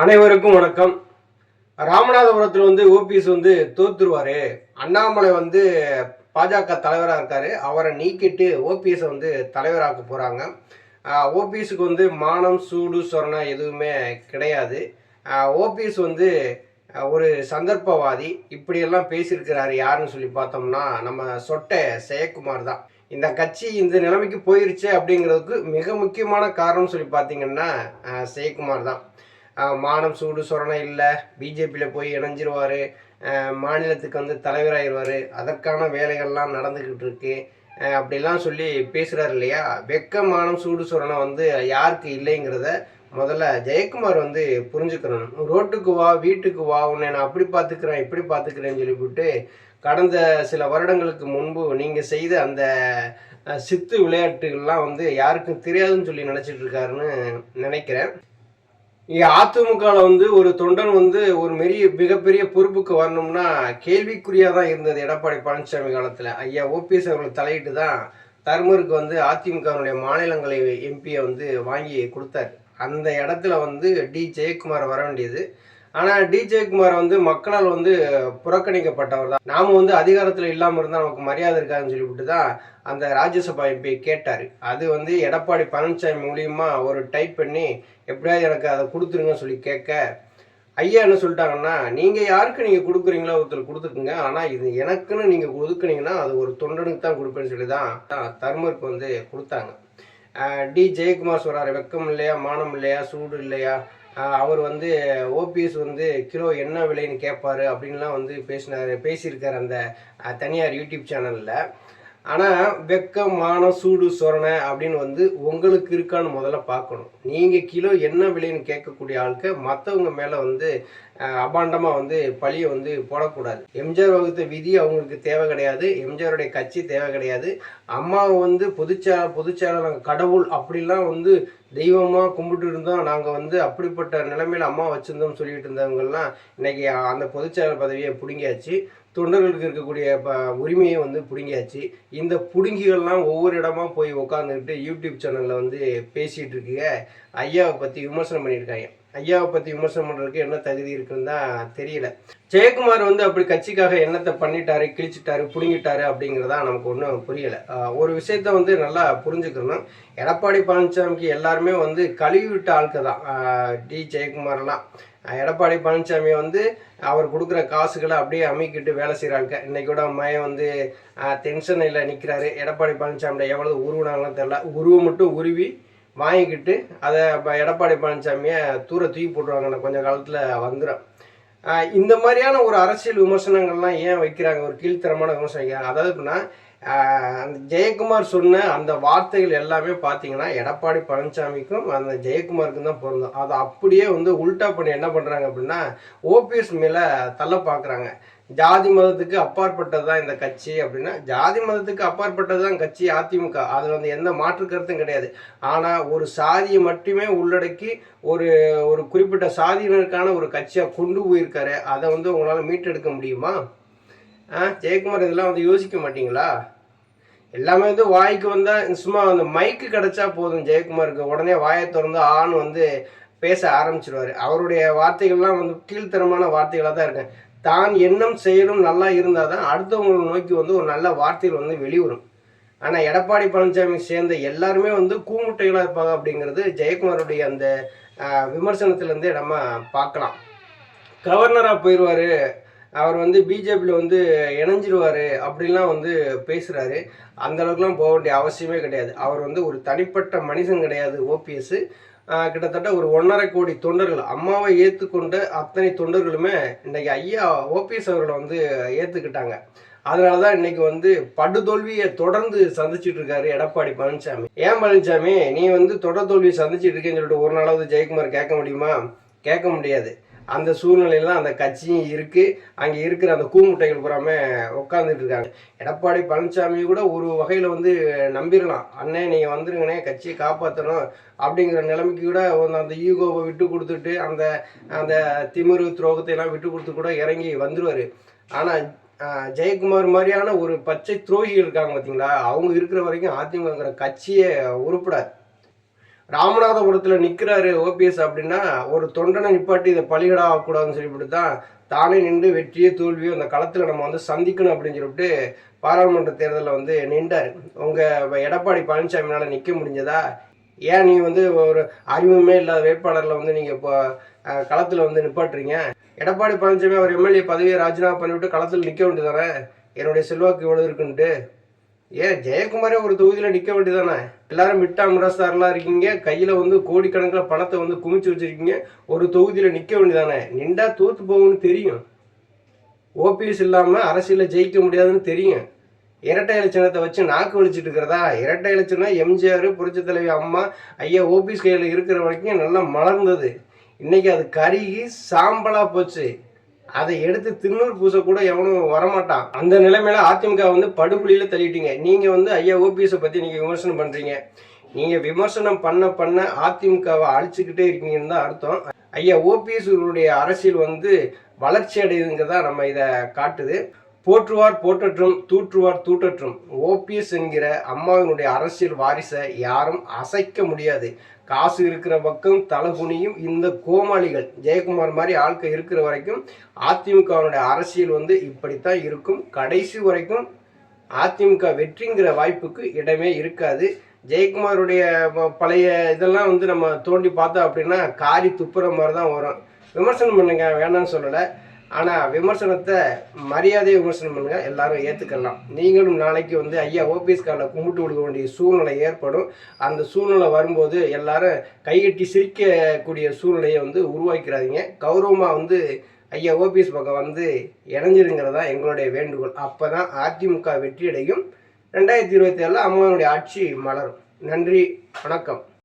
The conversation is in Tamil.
அனைவருக்கும் வணக்கம். ராமநாதபுரத்தில் ஓபிஎஸ் தோத்துருவாரு. அண்ணாமலை பாஜக தலைவராக இருக்காரு. அவரை நீக்கிட்டு ஓபிஎஸ் தலைவராக்க போறாங்க. ஓபிஎஸ்க்கு மானம் சூடு சொரணை எதுவுமே கிடையாது. ஓபிஎஸ் ஒரு சந்தர்ப்பவாதி. இப்படியெல்லாம் பேசியிருக்கிறாரு. யாருன்னு சொல்லி பார்த்தோம்னா நம்ம சொட்டை ஜெயக்குமார் தான். இந்த கட்சி இந்த நிலைமைக்கு போயிருச்சு அப்படிங்கிறதுக்கு மிக முக்கியமான காரணம் சொல்லி பார்த்தீங்கன்னா ஜெயக்குமார் தான். மானம் சூடு சொரணை இல்லை, பிஜேபியில் போய் இணைஞ்சிருவார், மாநிலத்துக்கு தலைவராகிடுவார், அதற்கான வேலைகள்லாம் நடந்துக்கிட்டு இருக்கு அப்படிலாம் சொல்லி பேசுகிறாரு இல்லையா. வெக்க மானம் சூடு சொரணை யாருக்கு இல்லைங்கிறத முதல்ல ஜெயக்குமார் புரிஞ்சுக்கிறணும். ரோட்டுக்கு வா, வீட்டுக்கு வா, உன்னை நான் அப்படி பார்த்துக்கிறேன் இப்படி பார்த்துக்கிறேன்னு சொல்லிவிட்டு கடந்த சில வருடங்களுக்கு முன்பு நீங்கள் செய்த அந்த சித்து விளையாட்டுகள்லாம் யாருக்கும் தெரியாதுன்னு சொல்லி நினச்சிட்டு இருக்காருன்னு நினைக்கிறேன். அதிமுகவில் ஒரு தொண்டன் ஒரு மிகப்பெரிய பொறுப்புக்கு வரணும்னா கேள்விக்குறியாக தான் இருந்தது. எடப்பாடி பழனிசாமி காலத்தில் ஐயா ஓபிஎஸ் அவர்கள் தலையிட்டு தான் தர்மருக்கு அதிமுகவுடைய மாநிலங்களவை எம்பியை வாங்கி கொடுத்தாரு. அந்த இடத்துல டி ஜெயக்குமார் வர வேண்டியது. ஆனால் டி ஜெயக்குமார் மக்களால் புறக்கணிக்கப்பட்டவர் தான். நாம் அதிகாரத்தில் இல்லாமல் இருந்தால் நமக்கு மரியாதை இருக்காதுன்னு சொல்லிவிட்டு தான் அந்த ராஜ்யசபா எம்பி கேட்டார். அது எடப்பாடி பழனிசாமி மூலியமா ஒரு டைப் பண்ணி எப்படியாவது எனக்கு அதை கொடுத்துருங்கன்னு சொல்லி கேட்க ஐயா என்ன சொல்லிட்டாங்கன்னா, நீங்கள் யாருக்கு நீங்கள் கொடுக்குறீங்களோ ஒருத்தர் கொடுத்துக்குங்க, ஆனால் இது எனக்குன்னு நீங்கள் ஒதுக்குனீங்கன்னா அது ஒரு தொண்டனுக்கு தான் கொடுப்பேன்னு சொல்லி தான் தர்மருக்கு கொடுத்தாங்க. டி ஜெயக்குமார் சொல்கிறாரு, வெக்கம் இல்லையா, மானம் இல்லையா, சூடு இல்லையா, அவர் ஓபிஎஸ் கிலோ என்ன விலைன்னு கேட்பாரு அப்படின்லாம் பேசியிருக்காரு அந்த தனியார் யூடியூப் சேனலில். ஆனால் வெக்கம் மானம் சூடு சொரணை அப்படின்னு உங்களுக்கு இருக்கான்னு முதல்ல பார்க்கணும். நீங்கள் கிலோ என்ன விலைன்னு கேட்கக்கூடிய ஆளுக்கு மற்றவங்க மேலே அபாண்டமாக பழியை போடக்கூடாது. எம்ஜிஆர் வகுத்த விதி அவங்களுக்கு தேவை கிடையாது. எம்ஜிஆருடைய கட்சி தேவை கிடையாது. அம்மாவை பொதுச்செயலாளர் நாங்கள் கடவுள் அப்படிலாம் தெய்வமாக கும்பிட்டு இருந்தோம், நாங்கள் அப்படிப்பட்ட நிலைமையில் அம்மா வச்சுருந்தோம்னு சொல்லிட்டு இருந்தவங்கெல்லாம் இன்றைக்கி அந்த பொதுச்செயலாளர் பதவியை பிடுங்கியாச்சு. தொண்டர்களுக்கு இருக்கக்கூடிய உரிமையை பிடுங்கியாச்சு. இந்த புடுங்கிகள்லாம் ஒவ்வொரு இடமா போய் உட்காந்துக்கிட்டு யூடியூப் சேனலில் பேசிகிட்டு இருக்குங்க. ஐயாவை பற்றி விமர்சனம் பண்ணியிருக்காங்க. ஐயாவை பற்றி விமர்சனம் பண்ணுறதுக்கு என்ன தகுதி இருக்குன்னு தான் தெரியல. ஜெயக்குமார் அப்படி கட்சிக்காக என்னத்தை பண்ணிட்டாரு, கிழிச்சிட்டாரு, புடுங்கிட்டாரு அப்படிங்கிறதா நமக்கு ஒன்றும் புரியலை. ஒரு விஷயத்த நல்லா புரிஞ்சுக்கணும். எடப்பாடி பழனிசாமிக்கு எல்லாருமே கழுவி விட்ட ஆட்கள் தான் டி ஜெயக்குமார்லாம். எடப்பாடி பழனிசாமி அவர் கொடுக்குற காசுகளை அப்படியே அமைக்கிட்டு வேலை செய்கிறாங்க. இன்றைக்கி கூட மையம் டென்ஷனில் நிற்கிறாரு. எடப்பாடி பழனிசாமியோட எவ்வளவு உருவினாங்கன்னு தெரில, உருவம் மட்டும் உருவி வாங்கிக்கிட்டு அதை எடப்பாடி பழனிசாமியை தூக்கி போட்டுருவாங்க. கொஞ்சம் காலத்தில் வந்துடும். இந்த மாதிரியான ஒரு அரசியல் விமர்சனங்கள்லாம் ஏன் வைக்கிறாங்க, ஒரு கீழ்த்தரமான விமர்சனம் வைக்கிறாங்க. அதாவது எப்படின்னா, அந்த ஜெயக்குமார் சொன்ன அந்த வார்த்தைகள் எல்லாமே பார்த்தீங்கன்னா எடப்பாடி பழனிசாமிக்கும் அந்த ஜெயக்குமாருக்கும் தான் பொருந்தும். அதை அப்படியே உல்டா பண்ணி என்ன பண்ணுறாங்க அப்படின்னா ஓபிஎஸ் மேலே தள்ள பார்க்குறாங்க. ஜாதி மதத்துக்கு அப்பாற்பட்டது தான் இந்த கட்சி அப்படின்னா, ஜாதி மதத்துக்கு அப்பாற்பட்டது தான் கட்சி அதிமுக. அதில் எந்த மாற்று கருத்தும் கிடையாது. ஆனால் ஒரு சாதியை மட்டுமே உள்ளடக்கி ஒரு ஒரு குறிப்பிட்ட சாதியினருக்கான ஒரு கட்சியாக கொண்டு போயிருக்காரு. அதை உங்களால் மீட்டெடுக்க முடியுமா? ஜெயக்குமார் இதெல்லாம் யோசிக்க மாட்டீங்களா? எல்லாமே வாய்க்கு வந்தால் சும்மா அந்த மைக்கு கிடச்சா போதும் ஜெயக்குமாருக்கு, உடனே வாயை திறந்து ஆண் பேச ஆரம்பிச்சிடுவார். அவருடைய வார்த்தைகள்லாம் கீழ்த்தரமான வார்த்தைகளாக தான் இருக்கு. தான் எண்ணம் செயலும் நல்லா இருந்தால் தான் அடுத்தவங்களை நோக்கி ஒரு நல்ல வார்த்தைகள் வெளிவரும். ஆனால் எடப்பாடி பழனிசாமி சேர்ந்த எல்லாருமே கூமுட்டைகளாக இருப்பாங்க அப்படிங்கிறது ஜெயக்குமாருடைய அந்த விமர்சனத்திலேருந்தே நம்ம பார்க்கலாம். கவர்னராக போயிடுவார், அவர் பிஜேபியில் இணைஞ்சிருவார் அப்படின்லாம் பேசுகிறாரு. அந்தளவுக்குலாம் போக வேண்டிய அவசியமே கிடையாது. அவர் ஒரு தனிப்பட்ட மனுஷன் கிடையாது ஓபிஎஸ். கிட்டத்தட்ட ஒரு 1.5 கோடி தொண்டர்கள், அம்மாவை ஏற்றுக்கொண்ட அத்தனை தொண்டர்களுமே இன்றைக்கி ஐயா ஓபிஎஸ் அவர்களை ஏற்றுக்கிட்டாங்க. அதனால தான் இன்றைக்கி படுதோல்வியை தொடர்ந்து சந்திச்சுட்டு இருக்காரு எடப்பாடி பழனிசாமி. ஏன் பழனிசாமி நீ தொடர் தோல்வியை சந்திச்சுட்டு இருக்கேன்னு சொல்லிட்டு ஒரு நாளாவது ஜெயக்குமார் கேட்க முடியுமா? கேட்க முடியாது. அந்த சூழ்நிலையில் தான் அந்த கட்சியும் இருக்குது. அங்கே இருக்கிற அந்த கூமுட்டைகள் பூராமே உட்காந்துட்டு இருக்காங்க. எடப்பாடி பழனிசாமி கூட ஒரு வகையில் நம்பிடலாம். அண்ணே நீங்கள் வந்துருங்கண்ணே, கட்சியை காப்பாற்றணும் அப்படிங்கிற நிலைமைக்கு கூட அந்த ஈகோவை விட்டு கொடுத்துட்டு அந்த அந்த திமிரு துரோகத்தை எல்லாம் விட்டு கொடுத்து கூட இறங்கி வந்துடுவார். ஆனால் ஜெயக்குமார் மாதிரியான ஒரு பச்சை துரோகிகள் இருக்காங்க பார்த்தீங்களா, அவங்க இருக்கிற வரைக்கும் அதிமுகங்கிற கட்சியே உருப்படாது. ராமநாதபுரத்தில் நிற்கிறாரு ஓபிஎஸ் அப்படின்னா ஒரு தொண்டனை நிப்பாட்டி இதை பலிகடா ஆகக்கூடாதுன்னு சொல்லிவிட்டு தான் தானே நின்று வெற்றியோ தோல்வியோ அந்த களத்தில் நம்ம வந்து சந்திக்கணும் அப்படின்னு சொல்லிட்டு பாராளுமன்ற தேர்தலில் வந்து நின்றார். உங்கள் எடப்பாடி பழனிசாமினால் நிற்க முடிஞ்சதா? ஏன் நீ வந்து ஒரு அறிவுமே இல்லாத வேட்பாளரில் வந்து நீங்கள் இப்போ களத்தில் வந்து நிப்பாட்டுறீங்க? எடப்பாடி பழனிசாமி அவர் எம்எல்ஏ பதவியை ராஜினாமா பண்ணிவிட்டு களத்தில் நிற்க வேண்டியதானே? என்னுடைய செல்வாக்கு இவ்வளோ இருக்குன்ட்டு. ஏன் ஜெயக்குமாரே ஒரு தொகுதியில் நிற்க வேண்டியதானே? எல்லாரும் மிட்டா மிராஸ்தாரெலாம் இருக்கீங்க, கையில் வந்து கோடிக்கணக்கில் பணத்தை வந்து குமிச்சு வச்சுருக்கீங்க, ஒரு தொகுதியில் நிற்க வேண்டியதானே? நின்றா தோற்று போகும்னு தெரியும். ஓபிஎஸ் இல்லாமல் அரசியலில் ஜெயிக்க முடியாதுன்னு தெரியும். இரட்டை இலட்சணத்தை வச்சு நாக்கு வலிச்சுட்டு இருக்கிறதா? இரட்டை இலட்சணம் எம்ஜிஆர், புரட்சி தலைவி அம்மா, ஐயா ஓபிஎஸ் கையில் இருக்கிற வரைக்கும் நல்லா மலர்ந்தது. இன்னைக்கு அது கருகி சாம்பலாக போச்சு. அதை எடுத்து திண்ணூர் பூச கூட எவனும் வரமாட்டான். அந்த நிலைமையில அதிமுக வந்து படுகொலியில தள்ளிட்டீங்க. நீங்க வந்து ஐயா ஓபிஎஸ் பத்தி நீங்க விமர்சனம் பண்றீங்க. நீங்க விமர்சனம் பண்ண அதிமுகவை அழிச்சுக்கிட்டே இருக்கீங்கன்னு தான் அர்த்தம். ஐயா ஓபிஎஸ் அரசியல் வந்து வளர்ச்சி அடையுதுங்கிறதா நம்ம இதை காட்டுது. போற்றுவார் போற்றற்றும், தூற்றுவார் தூற்றற்றும். ஓபிஎஸ் என்கிற அம்மாவினுடைய அரசியல் வாரிசை யாரும் அசைக்க முடியாது. காசு இருக்கிற பக்கம் தலகுனியும் இந்த கோமாளிகள் ஜெயக்குமார் மாதிரி ஆட்கள் இருக்கிற வரைக்கும் அதிமுகவினுடைய அரசியல் வந்து இப்படித்தான் இருக்கும். கடைசி வரைக்கும் அதிமுக வெற்றிங்கிற வாய்ப்புக்கு இடமே இருக்காது. ஜெயக்குமாருடைய பழைய இதெல்லாம் வந்து நம்ம தோண்டி பார்த்தோம் அப்படின்னா காரி துப்புற மாதிரி தான் வரும். விமர்சனம் பண்ணுங்க, வேணாம்னு சொல்லலை. ஆனால் விமர்சனத்தை மரியாதையை விமர்சனம் பண்ணுங்க, எல்லாரும் ஏற்றுக்கலாம். நீங்களும் நாளைக்கு வந்து ஐயா ஓபிஎஸ் காலில் கும்பிட்டு கொடுக்க வேண்டிய சூழ்நிலை ஏற்படும். அந்த சூழ்நிலை வரும்போது எல்லாரும் கைகட்டி சிரிக்கக்கூடிய சூழ்நிலையை வந்து உருவாக்கிறாதீங்க. கௌரவமாக வந்து ஐயா ஓபிஎஸ் பக்கம் வந்து இணைஞ்சிருங்கிறதா எங்களுடைய வேண்டுகோள். அப்போ தான் அதிமுக வெற்றியடையும். 2027 அம்மாவுடைய ஆட்சி மலரும். நன்றி, வணக்கம்.